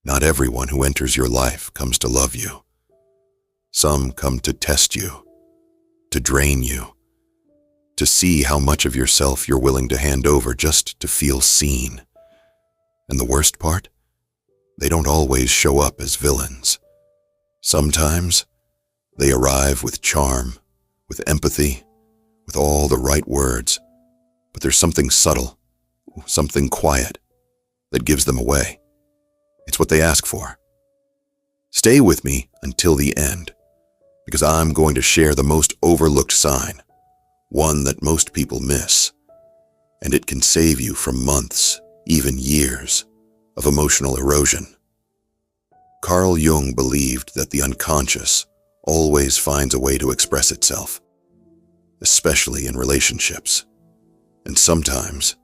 Not everyone who enters your life comes to love you. Some come to test you, to drain you, to see how much of yourself you're willing to hand over just to feel seen. And the worst part? They don't always show up as villains. Sometimes they arrive with charm, with empathy, with all the right words, but there's something subtle, something quiet, that gives them away. It's what they ask for. Stay with me until the end, because I'm going to share the most overlooked sign, one that most people miss, and it can save you from months, even years, of emotional erosion. Carl Jung believed that the unconscious always finds a way to express itself, especially in relationships. And sometimes,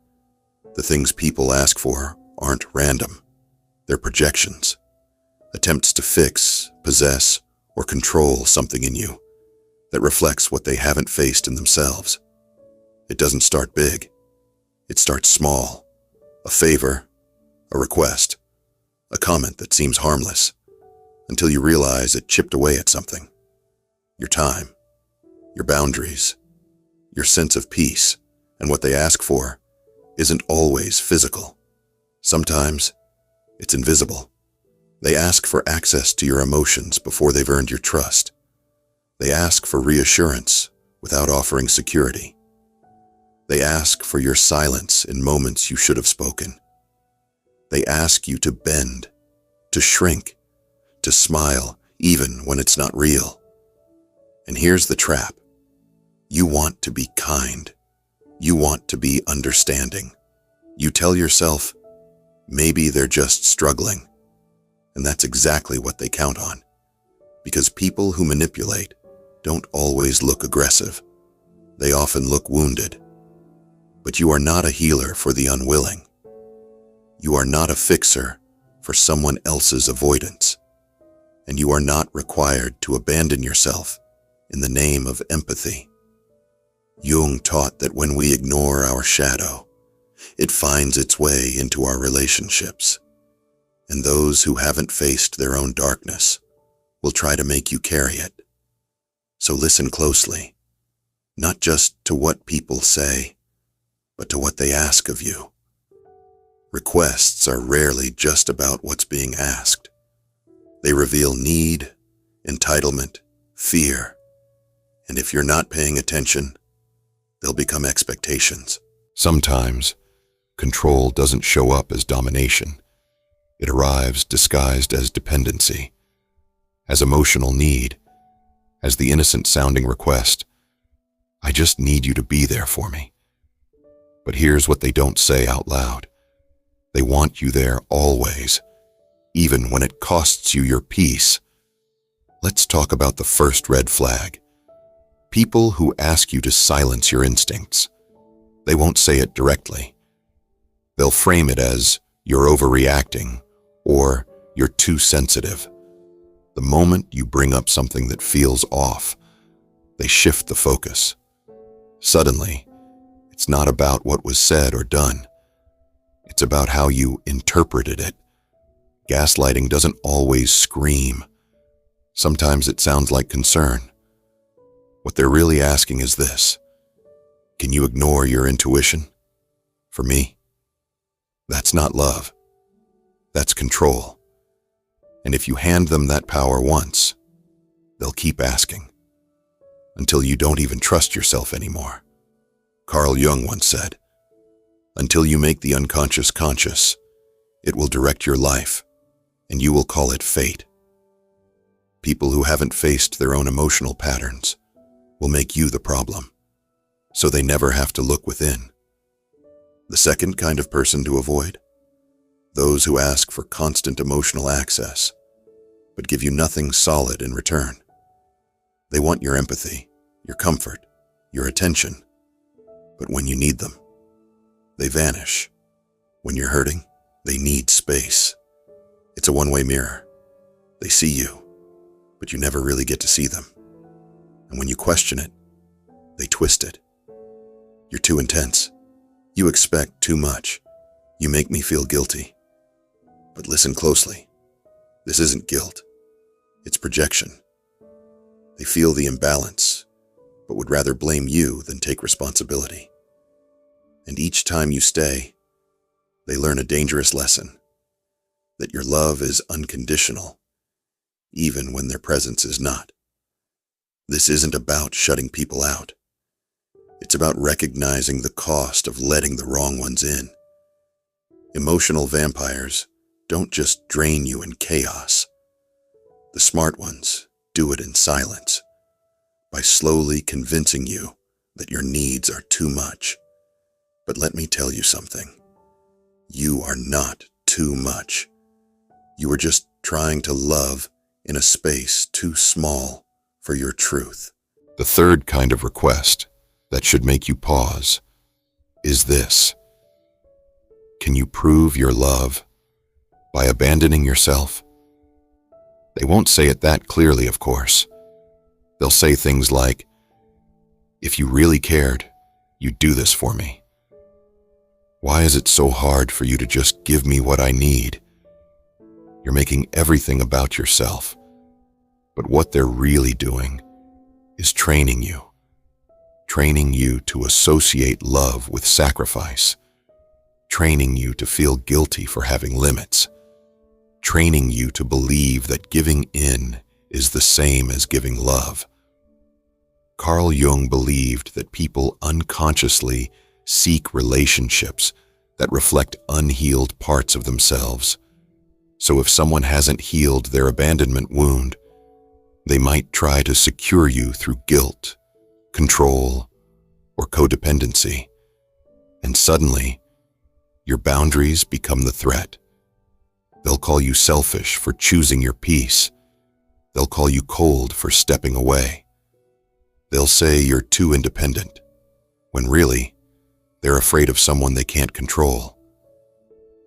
the things people ask for aren't random. They're projections, attempts to fix, possess, or control something in you that reflects what they haven't faced in themselves. It doesn't start big. It starts small. A favor, a request, a comment that seems harmless, until you realize it chipped away at something. Your time, your boundaries, your sense of peace, and what they ask for isn't always physical. Sometimes it's invisible. They ask for access to your emotions before they've earned your trust. They ask for reassurance without offering security. They ask for your silence in moments you should have spoken. They ask you to bend, to shrink, to smile even when it's not real. And here's the trap. You want to be kind. You want to be understanding. You tell yourself, maybe they're just struggling. And that's exactly what they count on. Because people who manipulate don't always look aggressive. They often look wounded. But you are not a healer for the unwilling. You are not a fixer for someone else's avoidance. And you are not required to abandon yourself in the name of empathy. Jung taught that when we ignore our shadow, it finds its way into our relationships. And those who haven't faced their own darkness will try to make you carry it. So listen closely, not just to what people say, but to what they ask of you. Requests are rarely just about what's being asked. They reveal need, entitlement, fear, and if you're not paying attention, they'll become expectations. Sometimes, control doesn't show up as domination. It arrives disguised as dependency, as emotional need, as the innocent-sounding request, I just need you to be there for me. But here's what they don't say out loud. They want you there always, even when it costs you your peace. Let's talk about the first red flag. People who ask you to silence your instincts. They won't say it directly. They'll frame it as, you're overreacting, or you're too sensitive. The moment you bring up something that feels off, they shift the focus. Suddenly, it's not about what was said or done. It's about how you interpreted it. Gaslighting doesn't always scream. Sometimes it sounds like concern. What they're really asking is this: can you ignore your intuition? For me, that's not love. That's control. And if you hand them that power once, they'll keep asking, until you don't even trust yourself anymore. Carl Jung once said, until you make the unconscious conscious, it will direct your life, and you will call it fate. People who haven't faced their own emotional patterns will make you the problem, so they never have to look within. The second kind of person to avoid? Those who ask for constant emotional access, but give you nothing solid in return. They want your empathy, your comfort, your attention, but when you need them, they vanish. When you're hurting, they need space. It's a one-way mirror. They see you, but you never really get to see them. And when you question it, they twist it. You're too intense. You expect too much. You make me feel guilty. But listen closely. This isn't guilt. It's projection. They feel the imbalance, but would rather blame you than take responsibility. And each time you stay, they learn a dangerous lesson, that your love is unconditional, even when their presence is not. This isn't about shutting people out. It's about recognizing the cost of letting the wrong ones in. Emotional vampires don't just drain you in chaos. The smart ones do it in silence, by slowly convincing you that your needs are too much. But let me tell you something. You are not too much. You are just trying to love in a space too small for your truth. The third kind of request that should make you pause is this. Can you prove your love by abandoning yourself? They won't say it that clearly, of course. They'll say things like, if you really cared, you'd do this for me. Why is it so hard for you to just give me what I need? You're making everything about yourself. But what they're really doing is training you to associate love with sacrifice, training you to feel guilty for having limits, training you to believe that giving in is the same as giving love. Carl Jung believed that people unconsciously seek relationships that reflect unhealed parts of themselves. So if someone hasn't healed their abandonment wound, they might try to secure you through guilt, control, or codependency. And suddenly, your boundaries become the threat. They'll call you selfish for choosing your peace. They'll call you cold for stepping away. They'll say you're too independent, when really, they're afraid of someone they can't control.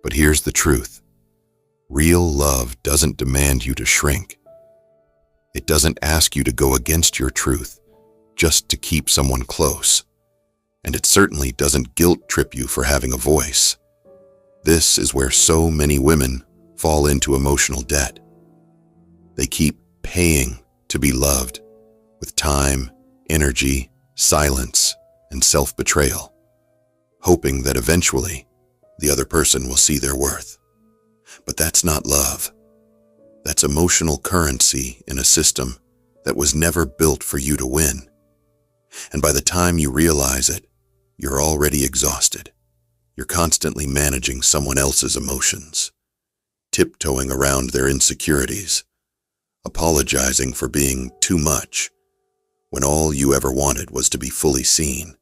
But here's the truth. Real love doesn't demand you to shrink. It doesn't ask you to go against your truth just to keep someone close. And it certainly doesn't guilt trip you for having a voice. This is where so many women fall into emotional debt. They keep paying to be loved with time, energy, silence, and self-betrayal, hoping that eventually the other person will see their worth. But that's not love. That's emotional currency in a system that was never built for you to win. And by the time you realize it, you're already exhausted. You're constantly managing someone else's emotions, tiptoeing around their insecurities, apologizing for being too much, when all you ever wanted was to be fully seen.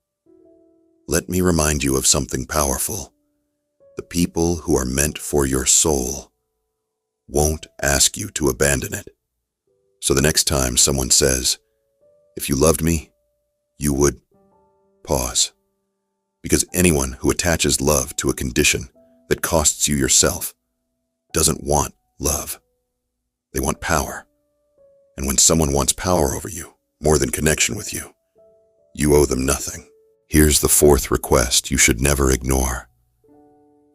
Let me remind you of something powerful. The people who are meant for your soul won't ask you to abandon it. So the next time someone says, if you loved me, you would pause. Because anyone who attaches love to a condition that costs you yourself doesn't want love. They want power. And when someone wants power over you, more than connection with you, you owe them nothing. Here's the fourth request you should never ignore.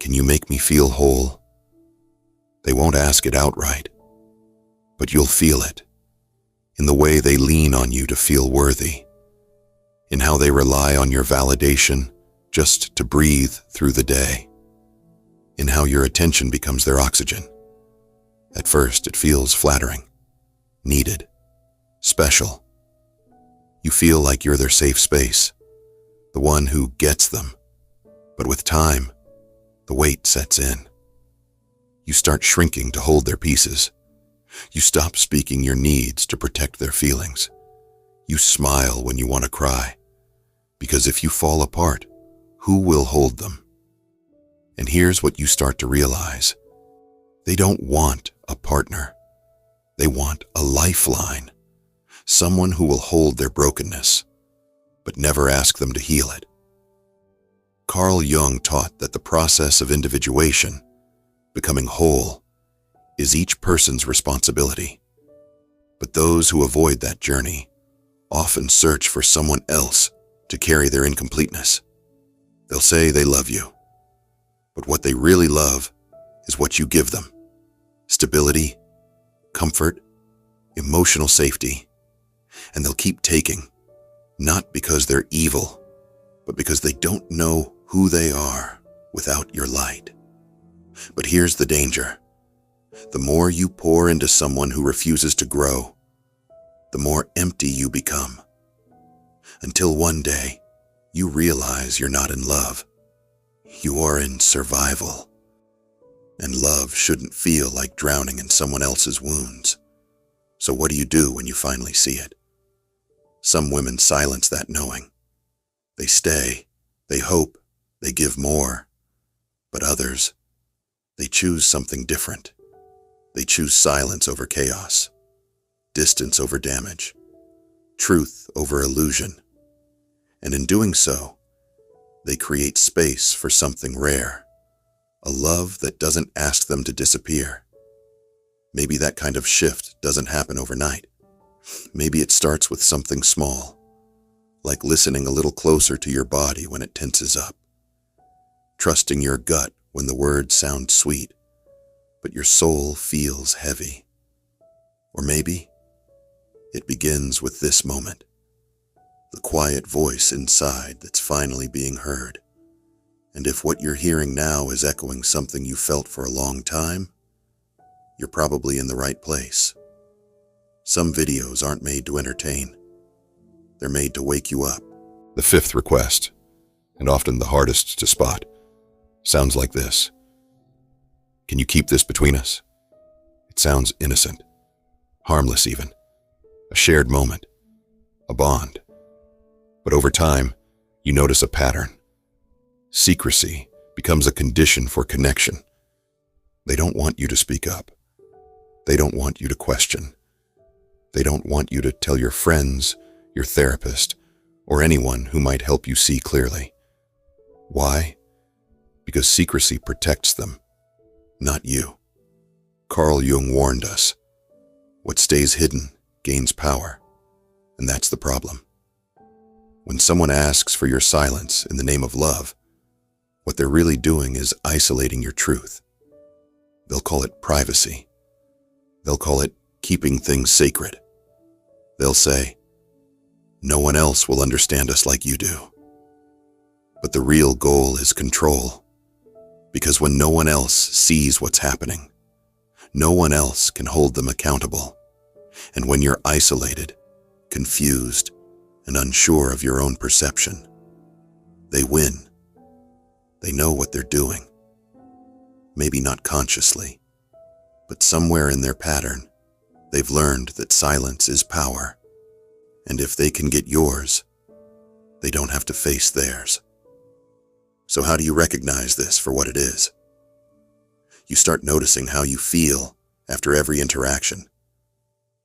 Can you make me feel whole? They won't ask it outright, but you'll feel it in the way they lean on you to feel worthy, in how they rely on your validation just to breathe through the day, in how your attention becomes their oxygen. At first, it feels flattering, needed, special. You feel like you're their safe space, the one who gets them. But with time, the weight sets in. You start shrinking to hold their pieces. You stop speaking your needs to protect their feelings. You smile when you want to cry, because if you fall apart, who will hold them? And here's what you start to realize. They don't want a partner. They want a lifeline, someone who will hold their brokenness, but never ask them to heal it. Carl Jung taught that the process of individuation, becoming whole, is each person's responsibility. But those who avoid that journey often search for someone else to carry their incompleteness. They'll say they love you, but what they really love is what you give them: stability, comfort, emotional safety, and they'll keep taking, not because they're evil, but because they don't know who they are without your light. But here's the danger. The more you pour into someone who refuses to grow, the more empty you become. Until one day, you realize you're not in love. You are in survival. And love shouldn't feel like drowning in someone else's wounds. So what do you do when you finally see it? Some women silence that knowing. They stay, they hope, they give more. But others, they choose something different. They choose silence over chaos, distance over damage, truth over illusion. And in doing so, they create space for something rare, a love that doesn't ask them to disappear. Maybe that kind of shift doesn't happen overnight. Maybe it starts with something small, like listening a little closer to your body when it tenses up, trusting your gut when the words sound sweet, but your soul feels heavy. Or maybe it begins with this moment, the quiet voice inside that's finally being heard. And if what you're hearing now is echoing something you felt for a long time, you're probably in the right place. Some videos aren't made to entertain. They're made to wake you up. The fifth request, and often the hardest to spot, sounds like this. Can you keep this between us? It sounds innocent, harmless even, a shared moment, a bond. But over time, you notice a pattern. Secrecy becomes a condition for connection. They don't want you to speak up. They don't want you to question. They don't want you to tell your friends, your therapist, or anyone who might help you see clearly. Why? Because secrecy protects them, not you. Carl Jung warned us, what stays hidden gains power, and that's the problem. When someone asks for your silence in the name of love, what they're really doing is isolating your truth. They'll call it privacy. They'll call it keeping things sacred. They'll say, no one else will understand us like you do. But the real goal is control. Because when no one else sees what's happening, no one else can hold them accountable. And when you're isolated, confused, and unsure of your own perception, they win. They know what they're doing. Maybe not consciously, but somewhere in their pattern, they've learned that silence is power. And if they can get yours, they don't have to face theirs. So how do you recognize this for what it is? You start noticing how you feel after every interaction.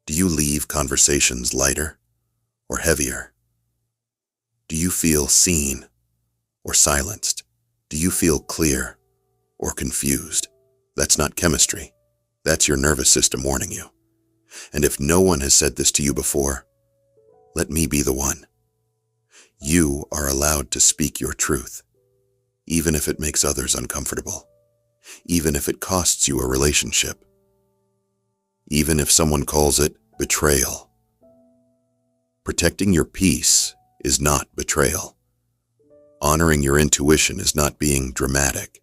Do you leave conversations lighter or heavier? Do you feel seen or silenced? Do you feel clear or confused? That's not chemistry. That's your nervous system warning you. And if no one has said this to you before, let me be the one. You are allowed to speak your truth, even if it makes others uncomfortable, even if it costs you a relationship, even if someone calls it betrayal. Protecting your peace is not betrayal. Honoring your intuition is not being dramatic.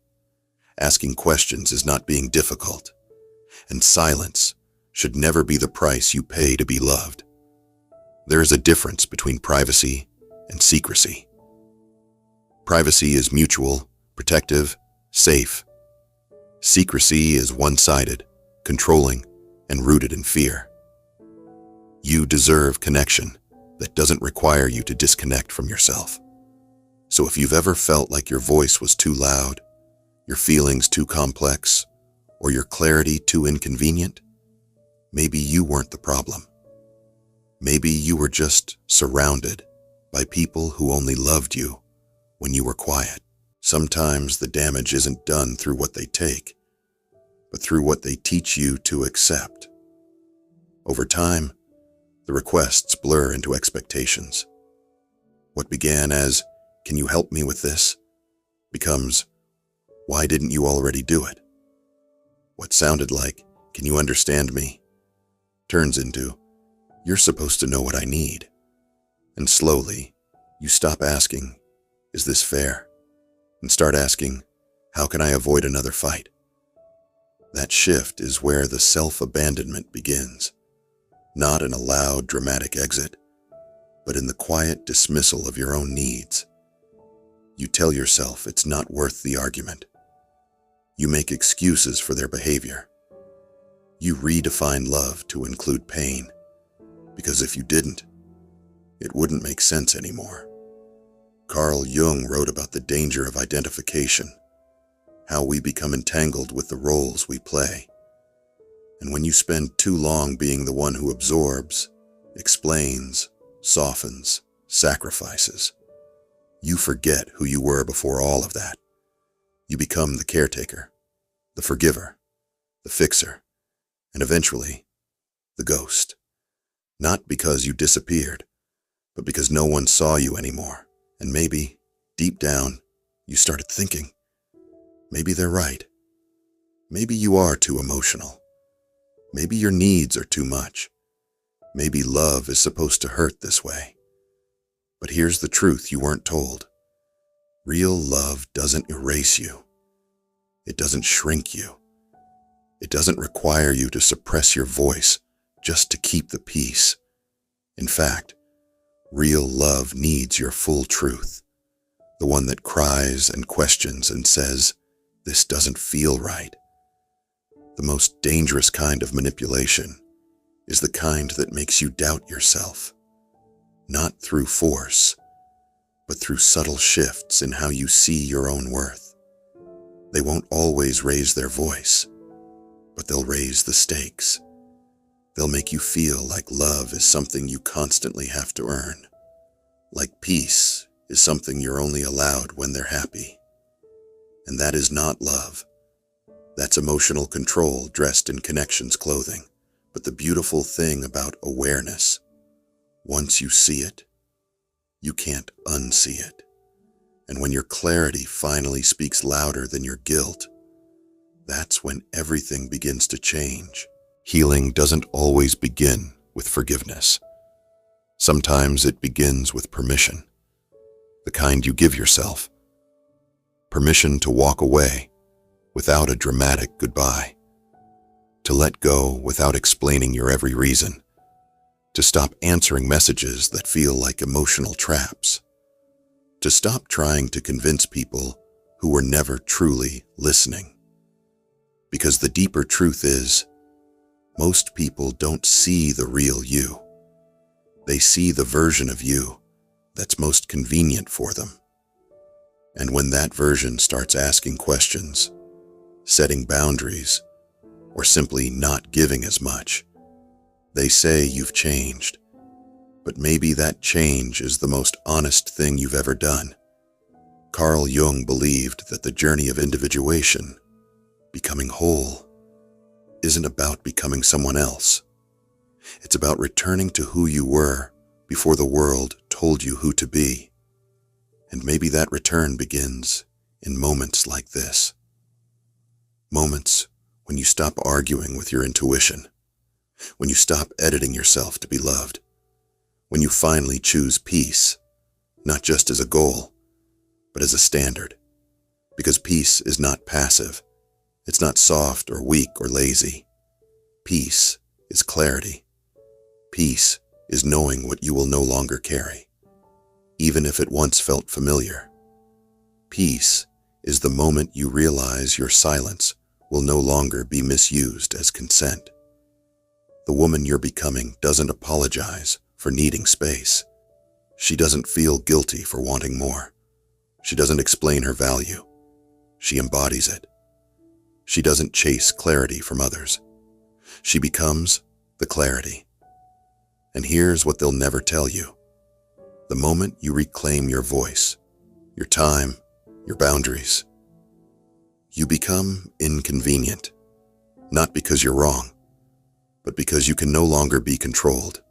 Asking questions is not being difficult. And silence should never be the price you pay to be loved. There is a difference between privacy and secrecy. Privacy is mutual, protective, safe. Secrecy is one-sided, controlling, and rooted in fear. You deserve connection that doesn't require you to disconnect from yourself. So if you've ever felt like your voice was too loud, your feelings too complex, or your clarity too inconvenient, maybe you weren't the problem. Maybe you were just surrounded by people who only loved you when you were quiet. Sometimes the damage isn't done through what they take, but through what they teach you to accept. Over time, the requests blur into expectations. What began as, "Can you help me with this?" becomes, "Why didn't you already do it?" What sounded like, "Can you understand me?" turns into, "You're supposed to know what I need." And slowly, you stop asking, "Is this fair?" and start asking, "How can I avoid another fight?" That shift is where the self-abandonment begins, not in a loud, dramatic exit, but in the quiet dismissal of your own needs. You tell yourself it's not worth the argument. You make excuses for their behavior. You redefine love to include pain, because if you didn't, it wouldn't make sense anymore. Carl Jung wrote about the danger of identification, how we become entangled with the roles we play. And when you spend too long being the one who absorbs, explains, softens, sacrifices, you forget who you were before all of that. You become the caretaker, the forgiver, the fixer, and eventually, the ghost. Not because you disappeared, but because no one saw you anymore. And maybe, deep down, you started thinking, maybe they're right. Maybe you are too emotional. Maybe your needs are too much. Maybe love is supposed to hurt this way. But here's the truth you weren't told. Real love doesn't erase you. It doesn't shrink you. It doesn't require you to suppress your voice just to keep the peace. In fact, real love needs your full truth, the one that cries and questions and says, "This doesn't feel right." The most dangerous kind of manipulation is the kind that makes you doubt yourself, not through force, but through subtle shifts in how you see your own worth. They won't always raise their voice, but they'll raise the stakes. They'll make you feel like love is something you constantly have to earn, like peace is something you're only allowed when they're happy. And that is not love. That's emotional control dressed in connections clothing. But the beautiful thing about awareness, once you see it, you can't unsee it. And when your clarity finally speaks louder than your guilt, that's when everything begins to change. Healing doesn't always begin with forgiveness. Sometimes it begins with permission, the kind you give yourself. Permission to walk away without a dramatic goodbye, to let go without explaining your every reason, to stop answering messages that feel like emotional traps, to stop trying to convince people who were never truly listening. Because the deeper truth is, most people don't see the real you. They see the version of you that's most convenient for them. And when that version starts asking questions, setting boundaries, or simply not giving as much, they say you've changed. But maybe that change is the most honest thing you've ever done. Carl Jung believed that the journey of individuation, becoming whole, isn't about becoming someone else. It's about returning to who you were before the world told you who to be. And maybe that return begins in moments like this. Moments when you stop arguing with your intuition, when you stop editing yourself to be loved, when you finally choose peace, not just as a goal, but as a standard. Because peace is not passive. It's not soft or weak or lazy. Peace is clarity. Peace is knowing what you will no longer carry, even if it once felt familiar. Peace is the moment you realize your silence will no longer be misused as consent. The woman you're becoming doesn't apologize for needing space. She doesn't feel guilty for wanting more. She doesn't explain her value. She embodies it. She doesn't chase clarity from others. She becomes the clarity. And here's what they'll never tell you. The moment you reclaim your voice, your time, your boundaries, you become inconvenient, not because you're wrong, but because you can no longer be controlled.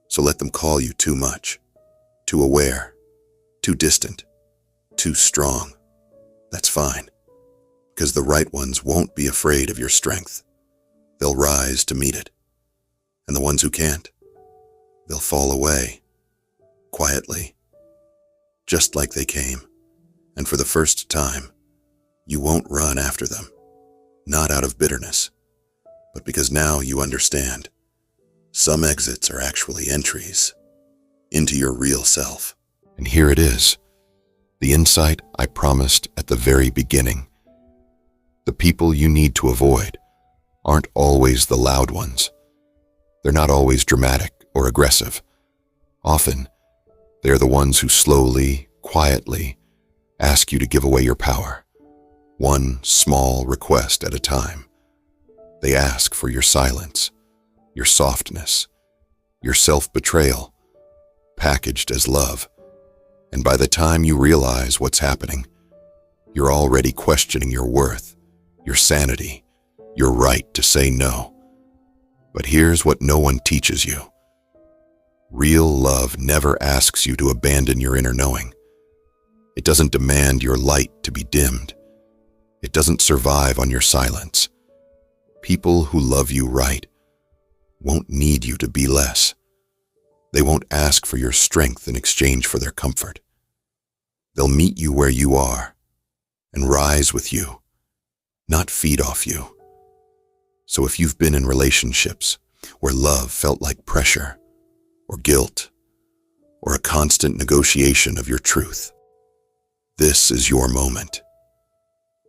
So let them call you too much, too aware, too distant, too strong. That's fine, because the right ones won't be afraid of your strength. They'll rise to meet it. And the ones who can't, they'll fall away, quietly, just like they came. And for the first time, you won't run after them, not out of bitterness, but because now you understand. Some exits are actually entries into your real self. And here it is, the insight I promised at the very beginning. The people you need to avoid aren't always the loud ones. They're not always dramatic or aggressive. Often, they're the ones who slowly, quietly ask you to give away your power, one small request at a time. They ask for your silence, your softness, your self-betrayal, packaged as love. And by the time you realize what's happening, you're already questioning your worth, your sanity, your right to say no. But here's what no one teaches you. Real love never asks you to abandon your inner knowing. It doesn't demand your light to be dimmed. It doesn't survive on your silence. People who love you right won't need you to be less. They won't ask for your strength in exchange for their comfort. They'll meet you where you are and rise with you, not feed off you. So if you've been in relationships where love felt like pressure or guilt or a constant negotiation of your truth, this is your moment.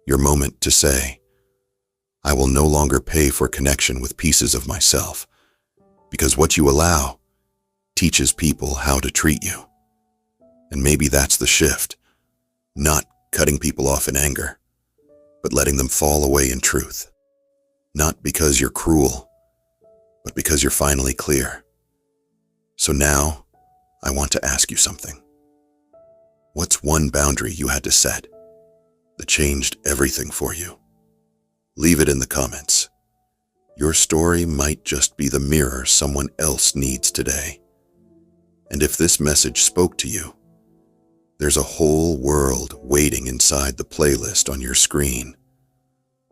Your moment to say, I will no longer pay for connection with pieces of myself, because what you allow teaches people how to treat you. And maybe that's the shift, not cutting people off in anger, but letting them fall away in truth. Not because you're cruel, but because you're finally clear. So now, I want to ask you something. What's one boundary you had to set that changed everything for you? Leave it in the comments. Your story might just be the mirror someone else needs today. And if this message spoke to you, there's a whole world waiting inside the playlist on your screen,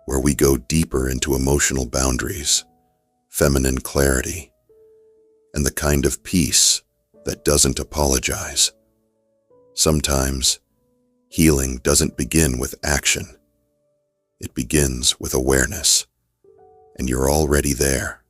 where we go deeper into emotional boundaries, feminine clarity, and the kind of peace that doesn't apologize. Sometimes, healing doesn't begin with action. It begins with awareness, and you're already there.